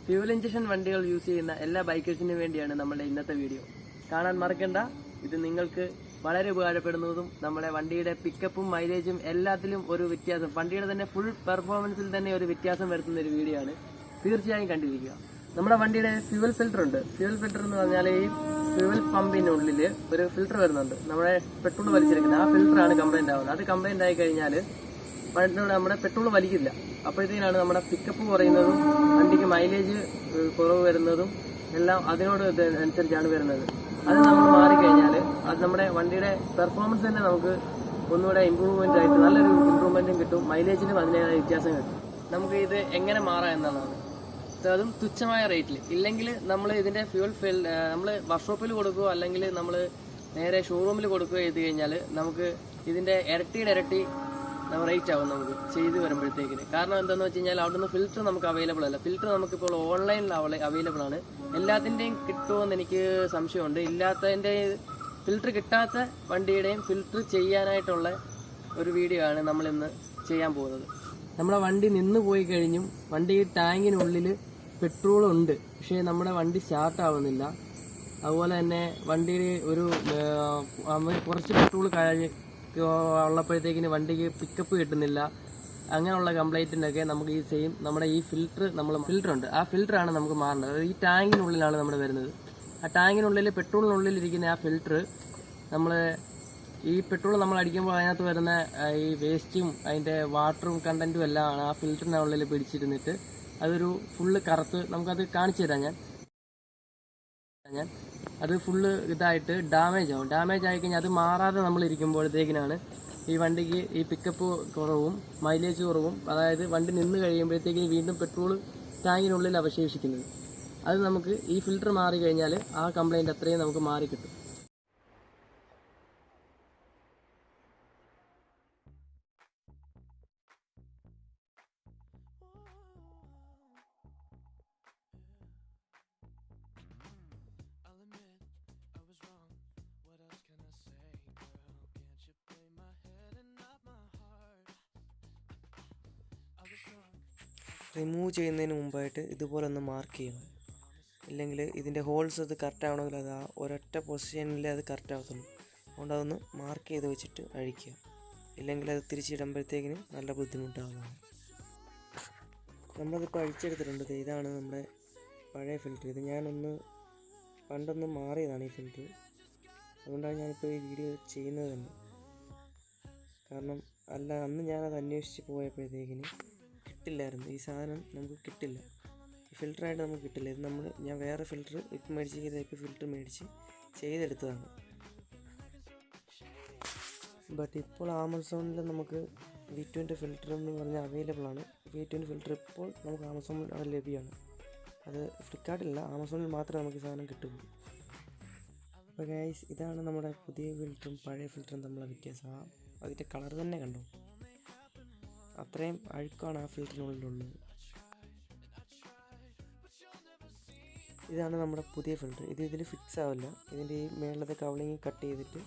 Fuel injection വണ്ടികൾ use ചെയ്യുന്ന എല്ലാ ബൈക്കേഴ്സിനും വേണ്ടിയാണ് നമ്മുടെ ഇന്നത്തെ വീഡിയോ. കാണാൻ മറക്കണ്ട. ഇത് നിങ്ങൾക്ക് വളരെ ഉപകാരപ്പെടുന്നതും നമ്മുടെ വണ്ടിയുടെ പിക്കപ്പും മൈലേജും എല്ലാത്തിലും ഒരു വ്യത്യാസം, വണ്ടിയുടെ തന്നെ ഫുൾ പെർഫോമൻസിൽ തന്നെ ഒരു വ്യത്യാസം വരുത്തുന്ന ഒരു വീഡിയോ ആണ്. തീർച്ചയായും കണ്ടിരിക്കുക. നമ്മുടെ വണ്ടിയുടെ ഫ്യൂവൽ ഫിൽറ്റർ ഉണ്ട്. ഫ്യൂവൽ ഫിൽറ്റർ എന്ന് പറഞ്ഞാൽ ഈ ഫ്യൂവൽ പമ്പിനുള്ളിൽ ഒരു ഫിൽറ്റർ വരുന്നുണ്ട്. നമ്മുടെ പെട്രോൾ വലിച്ചെടുക്കുന്നത് ആ ഫിൽറ്ററാണ് കംപ്ലൈന്റ് ആവുന്നത്. അത് കംപ്ലൈന്റ് ആയി കഴിഞ്ഞാൽ നമ്മുടെ പെട്രോൾ വലിക്കില്ല. അപ്പോഴത്തേനാണ് നമ്മുടെ പിക്കപ്പ് കുറയുന്നതും വണ്ടിക്ക് മൈലേജ് കുറവ് വരുന്നതും എല്ലാം അതിനോട് അനുസരിച്ചാണ് വരുന്നത്. അത് നമ്മൾ മാറിക്കഴിഞ്ഞാൽ അത് നമ്മുടെ വണ്ടിയുടെ പെർഫോമൻസ് തന്നെ നമുക്ക് ഒന്നുകൂടെ ഇമ്പ്രൂവ്മെന്റ് ആയിട്ട് നല്ലൊരു ഇമ്പ്രൂവ്മെന്റും കിട്ടും. മൈലേജിനും അതിൻ്റെതായ വ്യത്യാസം കിട്ടും. നമുക്ക് ഇത് എങ്ങനെ മാറാം എന്നുള്ളതാണ്. അതും തുച്ഛമായ റേറ്റിൽ. ഇല്ലെങ്കിൽ നമ്മൾ ഇതിന്റെ ഫ്യൂൽ നമ്മൾ വർക്ക്ഷോപ്പിൽ കൊടുക്കുകയോ അല്ലെങ്കിൽ നമ്മൾ നേരെ ഷോറൂമിൽ കൊടുക്കുകയോ ചെയ്ത് കഴിഞ്ഞാൽ നമുക്ക് ഇതിന്റെ ഇരട്ടി റേറ്റ് ആവും നമുക്ക് ചെയ്ത് വരുമ്പോഴത്തേക്കിന്. കാരണം എന്താണെന്ന് വെച്ച് കഴിഞ്ഞാൽ അവിടുന്ന് ഫിൽറ്റർ നമുക്ക് അവൈലബിൾ അല്ല. ഫിൽറ്റർ നമുക്കിപ്പോൾ ഓൺലൈനിൽ അവൈലബിൾ ആണ്. എല്ലാത്തിൻ്റെയും കിട്ടുമെന്ന് എനിക്ക് സംശയമുണ്ട്. ഇല്ലാത്തതിൻ്റെ ഫിൽറ്റർ കിട്ടാത്ത വണ്ടിയുടെയും ഫിൽറ്റർ ചെയ്യാനായിട്ടുള്ള ഒരു വീഡിയോ ആണ് നമ്മളിന്ന് ചെയ്യാൻ പോകുന്നത്. നമ്മുടെ വണ്ടി നിന്ന് പോയി കഴിഞ്ഞും വണ്ടി ടാങ്കിനുള്ളിൽ പെട്രോൾ ഉണ്ട്, പക്ഷേ നമ്മുടെ വണ്ടി സ്റ്റാർട്ട് ആവുന്നില്ല. അതുപോലെ തന്നെ വണ്ടിയിൽ ഒരു കുറച്ച് പെട്രോൾ ഉള്ളപ്പോഴത്തേക്കിന് വണ്ടിക്ക് പിക്കപ്പ് കിട്ടുന്നില്ല. അങ്ങനെയുള്ള കംപ്ലൈൻറ്റിനൊക്കെ നമുക്ക് ഈ സെയിം നമ്മുടെ ഈ ഫിൽറ്റർ ഉണ്ട്. ആ ഫിൽറ്ററാണ് നമുക്ക് മാറേണ്ടത്. ഈ ടാങ്കിനുള്ളിലാണ് നമ്മൾ വരുന്നത്. ആ ടാങ്കിനുള്ളിൽ പെട്രോളിനുള്ളിൽ ഇരിക്കുന്ന ആ ഫിൽറ്റർ നമ്മൾ ഈ പെട്രോൾ നമ്മൾ അടിക്കുമ്പോൾ അതിനകത്ത് വരുന്ന ഈ വേസ്റ്റും അതിൻ്റെ വാട്ടറും കണ്ടന്റും എല്ലാം ആ ഫിൽറ്ററിനുള്ളിൽ പിടിച്ചിരുന്നിട്ട് അതൊരു ഫുള്ള് കറുത്ത് നമുക്കത് കാണിച്ചു തരാം. ഞാൻ അത് ഫുള്ള് ഇതായിട്ട് ഡാമേജ് ആവും. ഡാമേജ് ആയിക്കഴിഞ്ഞാൽ അത് മാറാതെ നമ്മൾ ഇരിക്കുമ്പോഴത്തേക്കിനാണ് ഈ വണ്ടിക്ക് ഈ പിക്കപ്പ് കുറവും മൈലേജ് കുറവും, അതായത് വണ്ടി നിന്ന് കഴിയുമ്പോഴത്തേക്കിന് വീണ്ടും പെട്രോൾ ടാങ്കിനുള്ളിൽ അവശേഷിക്കുന്നത്. അത് നമുക്ക് ഈ ഫിൽറ്റർ മാറി കഴിഞ്ഞാൽ ആ കംപ്ലൈൻറ്റ് അത്രയും നമുക്ക് മാറി കിട്ടും. റിമൂവ് ചെയ്യുന്നതിന് മുമ്പായിട്ട് ഇതുപോലെ ഒന്ന് മാർക്ക് ചെയ്യണം. ഇല്ലെങ്കിൽ ഇതിൻ്റെ ഹോൾസ് അത് കറക്റ്റ് ആവണമെങ്കിൽ അത് ആ ഒരൊറ്റ പൊസിഷനിലേ അത് കറക്റ്റ് ആവത്തുള്ളൂ. അതുകൊണ്ട് അതൊന്ന് മാർക്ക് ചെയ്ത് വെച്ചിട്ട് അഴിക്കുക. ഇല്ലെങ്കിൽ അത് തിരിച്ചിടുമ്പോഴത്തേക്കിന് നല്ല ബുദ്ധിമുട്ടാവുന്നതാണ്. നമ്മളതിപ്പോൾ അഴിച്ചെടുത്തിട്ടുണ്ട്. ഇതാണ് നമ്മുടെ പഴയ ഫിൽറ്റർ. ഇത് ഞാനൊന്ന് പണ്ടൊന്ന് മാറിയതാണ് ഈ ഫിൽറ്റർ. അതുകൊണ്ടാണ് ഞാനിപ്പോൾ ഈ വീഡിയോ ചെയ്യുന്നത് തന്നെ. കാരണം അന്ന് ഞാനത് അന്വേഷിച്ച് പോയപ്പോഴത്തേക്കിന് കിട്ടില്ലായിരുന്നു. ഈ സാധനം നമുക്ക് കിട്ടില്ല, ഈ ഫിൽറ്ററായിട്ട് നമുക്ക് കിട്ടില്ല. ഇത് ഞാൻ വേറെ ഫിൽറ്റർ ഇപ്പം ഇപ്പോൾ ഫിൽറ്റർ മേടിച്ച് ചെയ്തെടുത്തതാണ്. ബട്ട് ഇപ്പോൾ ആമസോണിൽ നമുക്ക് V20 ഫിൽറ്റർ എന്ന് പറഞ്ഞാൽ അവൈലബിൾ ആണ്. V20 ഫിൽറ്റർ ഇപ്പോൾ നമുക്ക് ആമസോണിൽ അത് ലഭ്യമാണ്. അത് ഫ്ലിപ്കാർട്ടില്ല, ആമസോണിൽ മാത്രമേ നമുക്ക് ഈ സാധനം കിട്ടുള്ളൂ. അപ്പോൾ ഗൈസ്, ഇതാണ് നമ്മുടെ പുതിയ ഫിൽറ്ററും പഴയ ഫിൽറ്ററും തമ്മിലുള്ള വ്യത്യാസം. അതിൻ്റെ കളർ തന്നെ കണ്ടോ, അത്രയും അഴുക്കാണ് ആ ഫിൽറ്ററിനുള്ളിലുള്ളത്. ഇതാണ് നമ്മുടെ പുതിയ ഫിൽറ്റർ. ഇതിൽ ഫിക്സ് ആവില്ല. ഇതിൻ്റെ ഈ മേളത്തെ കവളിങ് കട്ട് ചെയ്തിട്ട്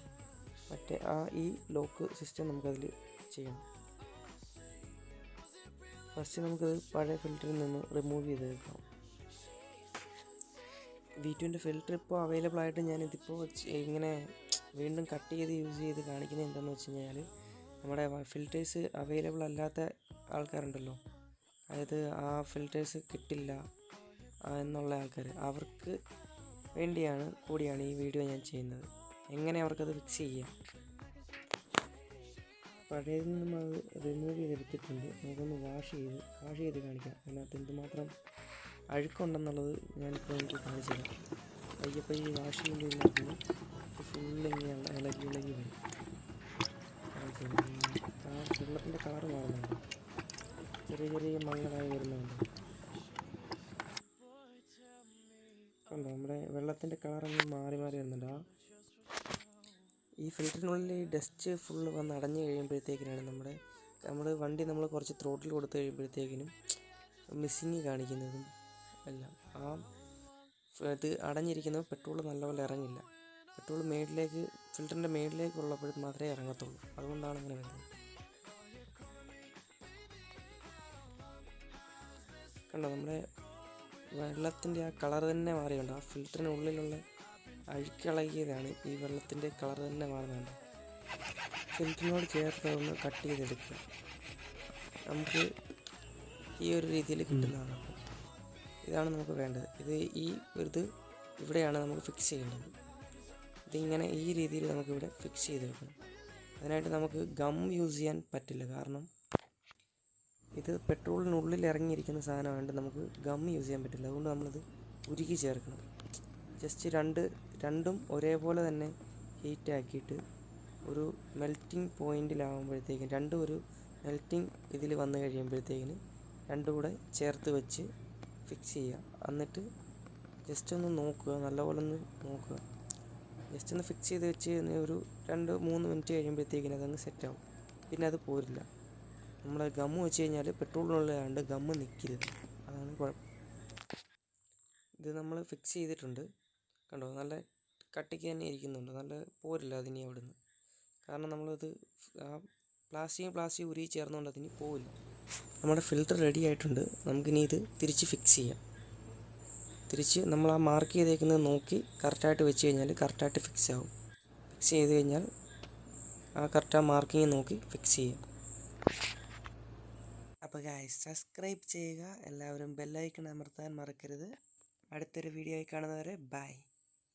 മറ്റേ ഈ ലോക്ക് സിസ്റ്റം നമുക്കതിൽ ചെയ്യണം. ഫസ്റ്റ് നമുക്കത് പഴയ ഫിൽറ്ററിൽ നിന്ന് റിമൂവ് ചെയ്തെടുക്കാം. V20 ഫിൽറ്റർ ഇപ്പോൾ അവൈലബിൾ ആയിട്ട് ഞാനിതിപ്പോൾ ഇങ്ങനെ വീണ്ടും കട്ട് ചെയ്ത് യൂസ് ചെയ്ത് കാണിക്കുന്നത് എന്താണെന്ന് വെച്ച് കഴിഞ്ഞാൽ, നമ്മുടെ ഫിൽറ്റേഴ്സ് അവൈലബിൾ അല്ലാത്ത ആൾക്കാരുണ്ടല്ലോ, അതായത് ആ ഫിൽറ്റേഴ്സ് കിട്ടില്ല എന്നുള്ള ആൾക്കാർ, അവർക്ക് കൂടിയാണ് ഈ വീഡിയോ ഞാൻ ചെയ്യുന്നത്. എങ്ങനെ അവർക്കത് ഫിക്സ് ചെയ്യാം. പഴയതിൽ നിന്നും അത് റിമൂവ് ചെയ്തെടുത്തിട്ടുണ്ട്. നമുക്കൊന്ന് വാഷ് ചെയ്ത് കാണിക്കാം. അതിനകത്ത് എന്തുമാത്രം അഴുക്കുണ്ടെന്നുള്ളത് ഞാനിപ്പോൾ എനിക്ക് കാണിച്ചു തരാം. പയ്യപ്പോൾ ഈ വാഷ് ചെയ്യുമ്പോൾ ഫുള്ളിങ്ങനെ ഇളകി വരും. വെള്ളത്തിൻ്റെ കളറ് മാറുന്നുണ്ട്, ചെറിയ മങ്ങലായി വരുന്നുണ്ട്. കണ്ടോ, നമ്മുടെ വെള്ളത്തിൻ്റെ കളറൊന്നും മാറി വരുന്നുണ്ട്. ഈ ഫിൽറ്ററിനുള്ളിൽ ഈ ഡസ്റ്റ് ഫുള്ള് വന്ന് അടഞ്ഞു കഴിയുമ്പോഴത്തേക്കിനാണ് നമ്മുടെ വണ്ടി നമ്മൾ കുറച്ച് ത്രോട്ടിൽ കൊടുത്തു കഴിയുമ്പോഴത്തേക്കിനും മിസ്സിങ് കാണിക്കുന്നതും എല്ലാം. ഇത് അടഞ്ഞിരിക്കുന്നത് പെട്രോൾ നല്ലപോലെ ഇറങ്ങില്ല. പെട്രോൾ ഫിൽറ്ററിൻ്റെ മേളിലേക്കുള്ളപ്പോൾ മാത്രമേ ഇറങ്ങത്തുള്ളൂ. അതുകൊണ്ടാണ് അങ്ങനെ വരുന്നത്. കണ്ടോ, നമ്മുടെ വെള്ളത്തിൻ്റെ ആ കളർ തന്നെ മാറിയുണ്ട്. ആ ഫിൽറ്ററിനുള്ളിലുള്ള അഴുക്കളകിയതാണ് ഈ വെള്ളത്തിൻ്റെ കളർ തന്നെ മാറുന്നുണ്ട്. ഫിൽറ്ററിനോട് ചേർത്ത് ഒന്ന് കട്ട് ചെയ്തെടുക്കുക. നമുക്ക് ഈ ഒരു രീതിയിൽ കിട്ടുന്നതാണ്. അപ്പോൾ ഇതാണ് നമുക്ക് വേണ്ടത്. ഇത് ഇവിടെയാണ് നമുക്ക് ഫിക്സ് ചെയ്യേണ്ടത്. ഇതിങ്ങനെ ഈ രീതിയിൽ നമുക്കിവിടെ ഫിക്സ് ചെയ്ത് വെക്കണം. അതിനായിട്ട് നമുക്ക് ഗം യൂസ് ചെയ്യാൻ പറ്റില്ല, കാരണം ഇത് പെട്രോളിനുള്ളിൽ ഇറങ്ങിയിരിക്കുന്ന സാധനമായതുകൊണ്ട് നമുക്ക് ഗം യൂസ് ചെയ്യാൻ പറ്റില്ല. അതുകൊണ്ട് നമ്മളത് ഉരുക്കി ചേർക്കണം. ജസ്റ്റ് രണ്ടും ഒരേപോലെ തന്നെ ഹീറ്റാക്കിയിട്ട് ഒരു മെൽറ്റിംഗ് പോയിൻറ്റിലാകുമ്പോഴത്തേക്കും രണ്ടും ഒരു മെൽറ്റിംഗ് ഇതിൽ വന്നു കഴിയുമ്പോഴത്തേക്കിന് രണ്ടും കൂടെ ചേർത്ത് വെച്ച് ഫിക്സ് ചെയ്യുക. എന്നിട്ട് ജസ്റ്റ് ഒന്ന് നോക്കുക, നല്ലപോലെ ഒന്ന് നോക്കുക. ജസ്റ്റ് ഒന്ന് ഫിക്സ് ചെയ്ത് വെച്ച് ഒരു 2-3 മിനിറ്റ് കഴിയുമ്പോഴത്തേക്കിന് അതങ്ങ് സെറ്റാവും. പിന്നെ അത് പോരില്ല. നമ്മൾ ഗമ്മ് വെച്ച് കഴിഞ്ഞാൽ പെട്രോളിനുള്ളതാണ്ട് ഗമ്മ് നിൽക്കരുത്, അതാണ് കുഴപ്പം. ഇത് നമ്മൾ ഫിക്സ് ചെയ്തിട്ടുണ്ട്, കണ്ടോ, നല്ല കട്ടിക്ക് തന്നെ ഇരിക്കുന്നുണ്ട്, നല്ല പോരില്ല അതിനി അവിടുന്ന്. കാരണം നമ്മളത് ആ പ്ലാസ്റ്റിക് ഉരുകി ചേർന്നുകൊണ്ട് അതിന് പോവില്ല. നമ്മുടെ ഫിൽറ്റർ റെഡി ആയിട്ടുണ്ട്. നമുക്കിനി ഇത് തിരിച്ച് ഫിക്സ് ചെയ്യാം. തിരിച്ച് നമ്മൾ ആ മാർക്ക് ചെയ്തേക്കുന്നത് നോക്കി കറക്റ്റായിട്ട് വെച്ച് കഴിഞ്ഞാൽ കറക്റ്റായിട്ട് ഫിക്സ് ആവും. ഫിക്സ് ചെയ്ത് കഴിഞ്ഞാൽ ആ കറക്റ്റ് ആ മാർക്കിങ് നോക്കി ഫിക്സ് ചെയ്യാം. അപ്പോൾ ഗായ്സ്, സബ്സ്ക്രൈബ് ചെയ്യുക, എല്ലാവരും ബെല്ലൈക്കൺ അമർത്താൻ മറക്കരുത്. അടുത്തൊരു വീഡിയോ ആയി കാണുന്നവരെ ബൈ.